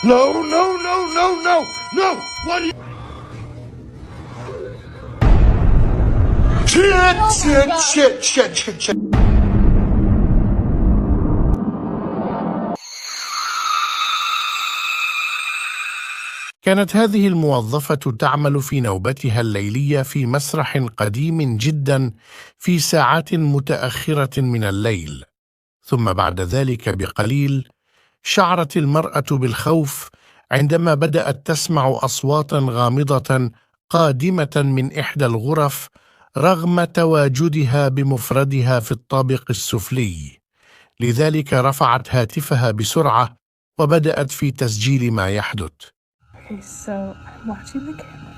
No, no, no, no, no, no! What are you... Shit. كانت هذه الموظفة تعمل في نوبتها الليلية في مسرح قديم جدا في ساعات متأخرة من الليل، ثم بعد ذلك بقليل شعرت المرأة بالخوف عندما بدأت تسمع أصواتا غامضة قادمة من إحدى الغرف رغم تواجدها بمفردها في الطابق السفلي. لذلك رفعت هاتفها بسرعة وبدأت في تسجيل ما يحدث. Okay, so I'm watching the camera.